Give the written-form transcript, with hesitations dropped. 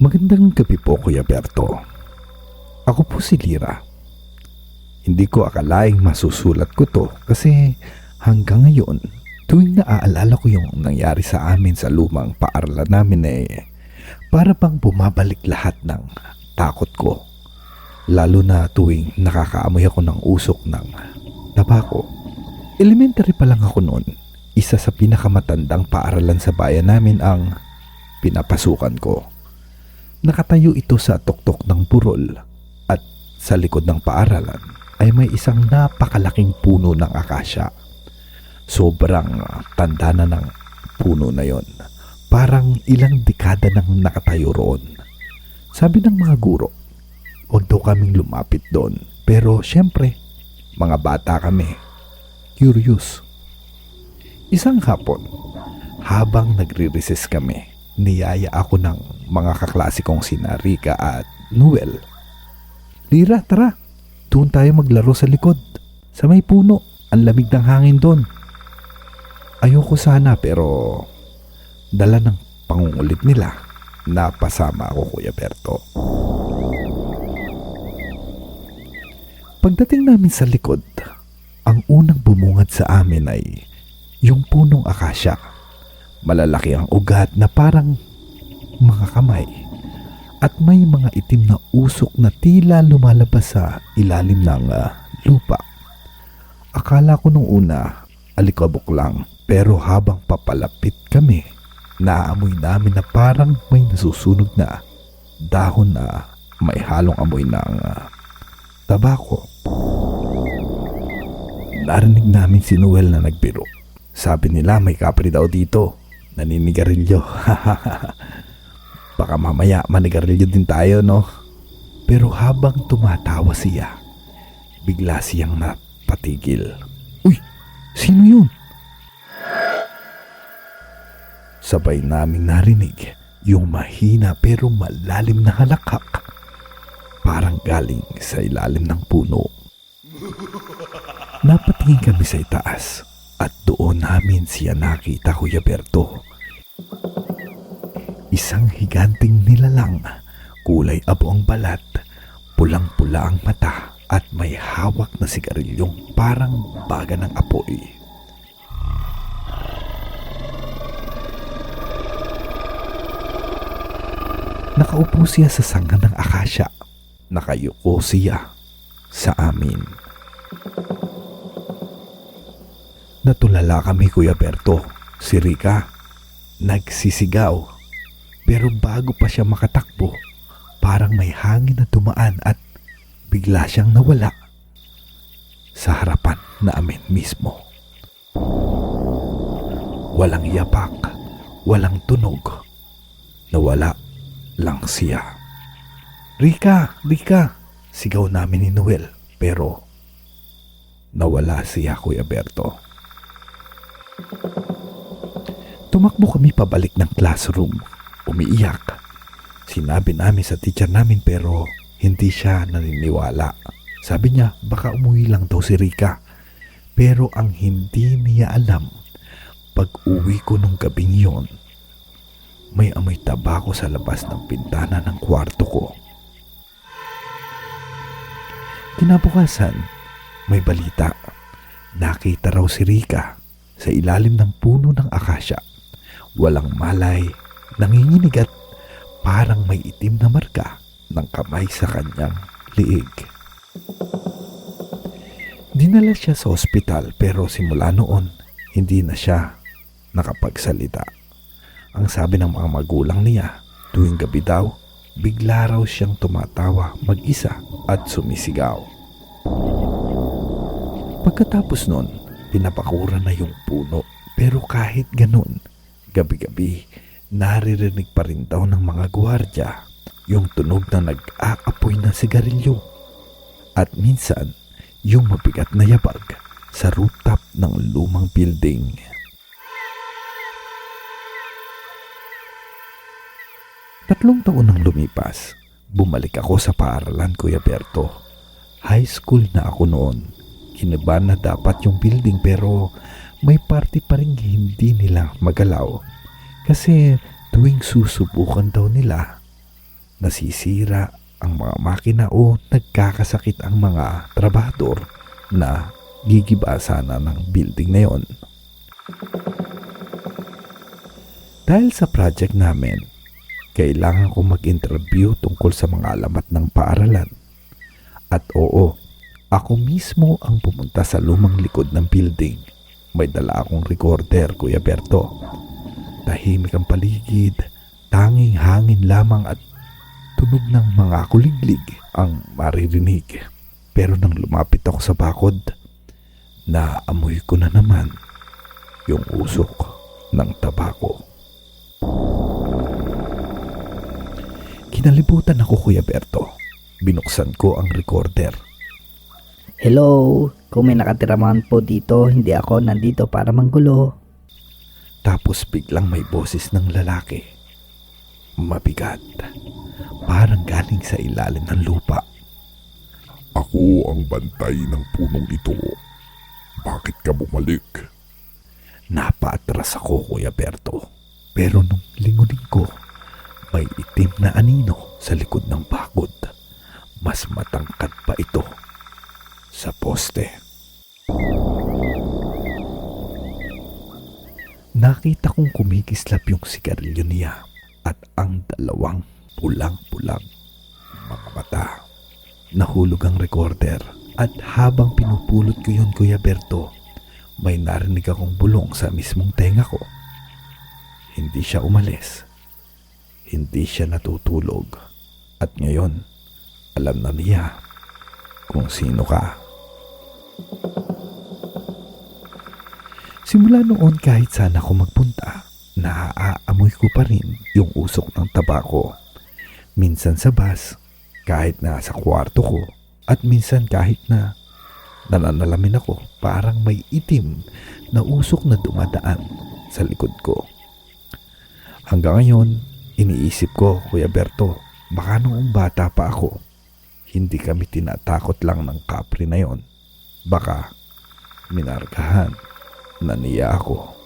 Magandang gabi po, Kuya Berto. Ako po si Lira. Hindi ko akalaing masusulat ko to kasi hanggang ngayon, tuwing naaalala ko yung nangyari sa amin sa lumang paaralan namin para bang bumabalik lahat ng takot ko. Lalo na tuwing nakakaamoy ako ng usok ng tabako. Elementary pa lang ako noon. Isa sa pinakamatandang paaralan sa bayan namin ang pinapasukan ko. Nakatayo ito sa tuktok ng burol at sa likod ng paaralan ay may isang napakalaking puno ng akasya. Sobrang tanda na ng puno na yon. Parang ilang dekada nang nakatayo roon. Sabi ng mga guro, huwag daw kaming lumapit doon. Pero syempre, mga bata kami. Curious. Isang hapon, habang nagre-recess kami, niyaya ako ng mga kaklase kong sina Rika at Noel. Lira, tara. Doon tayo maglaro sa likod. Sa may puno. Ang lamig ng hangin doon. Ayoko sana pero dala ng pangungulit nila. Napasama ako, Kuya Berto. Pagdating namin sa likod, ang unang bumungad sa amin ay yung punong akasya. Malalaki ang ugat na parang mga kamay at may mga itim na usok na tila lumalabas sa ilalim ng lupa. Akala ko nung una alikabok lang, pero habang papalapit kami, naamoy namin na parang may nasusunog na dahon na may halong amoy ng tabako. Narinig namin si Noel na nagbiro. Sabi nila may kapre daw dito. Naninigarilyo. Baka mamaya manigarilyo din tayo, no? Pero habang tumatawa siya, bigla siyang napatigil. Uy! Sino yun? Sabay naming narinig yung mahina pero malalim na halakak. Parang galing sa ilalim ng puno. Napatingin kami sa itaas. At doon namin siya nakita, Kuya Berto. Isang higanting nilalang, kulay abo ang balat, pulang-pula ang mata at may hawak na sigarilyong parang baga ng apoy. Nakaupo siya sa sanga ng akasya. Nakayuko siya sa amin. Natulala kami, Kuya Berto. Si Rika nagsisigaw. Pero bago pa siya makatakbo, parang may hangin na dumaan at bigla siyang nawala sa harapan namin mismo. Walang yapak, walang tunog. Nawala lang siya. Rika! Rika! Sigaw namin ni Noel, pero nawala siya, Kuya Berto. Tumakbo kami pabalik ng classroom. Umiiyak. Sinabi namin sa teacher namin pero hindi siya naniniwala. Sabi niya baka umuwi lang daw si Rika. Pero ang hindi niya alam, pag uwi ko nung gabing yon, may amoy tabako sa labas ng pintana ng kwarto ko. Kinabukasan, may balita. Nakita raw si Rika sa ilalim ng puno ng akasya. Walang malay, nanginginig at parang may itim na marka ng kamay sa kanyang liig. Dinala siya sa ospital pero simula noon, hindi na siya nakapagsalita. Ang sabi ng mga magulang niya, tuwing gabi daw, bigla raw siyang tumatawa mag-isa at sumisigaw. Pagkatapos nun, pinapakura na yung puno. Pero kahit ganun, gabi-gabi, naririnig pa rin daw ng mga gwardiya yung tunog na nag-aapoy ng sigarilyo. At minsan, yung mabigat na yabag sa rooftop ng lumang building. Tatlong taon nang lumipas, bumalik ako sa paaralan, Kuya Berto. High school na ako noon. Kinabahan na dapat yung building pero may party pa rin hindi nila magalaw. Kasi tuwing susubukan daw nila, nasisira ang mga makina o nagkakasakit ang mga trabahador na gigiba sana ng building na yon. Dahil sa project namin, kailangan ko mag-interview tungkol sa mga alamat ng paaralan. At oo, ako mismo ang pumunta sa lumang likod ng building. May dala akong recorder, Kuya Berto. Tahimik ang paligid, tanging hangin lamang at tunog ng mga kuliglig ang maririnig. Pero nang lumapit ako sa bakod, naamoy ko na naman yung usok ng tabako. Kinalibutan ako, Kuya Berto. Binuksan ko ang recorder. Hello, kung may nakatira man po dito, hindi ako nandito para manggulo. Tapos biglang may boses ng lalaki. Mabigat. Parang galing sa ilalim ng lupa. Ako ang bantay ng punong ito. Bakit ka bumalik? Napaatras ako, Kuya Berto. Pero nung lingunin ko, may itim na anino sa likod ng bakod. Mas matangkad pa ito sa poste. Nakita kong kumikislap yung sigarilyo niya at ang dalawang pulang-pulang mga mata. Nahulog ang recorder at habang pinupulot ko yun, Kuya Berto, may narinig akong bulong sa mismong tenga ko. Hindi siya umalis. Hindi siya natutulog. At ngayon, alam na niya kung sino ka. Simula noon kahit saan ako magpunta, naaamoy ko pa rin yung usok ng tabako. Minsan sa bus, kahit na sa kwarto ko, at minsan kahit na nananalamin ako, parang may itim na usok na dumadaan sa likod ko. Hanggang ngayon, iniisip ko, Kuya Berto, baka noong bata pa ako, hindi kami tinatakot lang ng kapre na yon. Baka minarkahan na niya ako.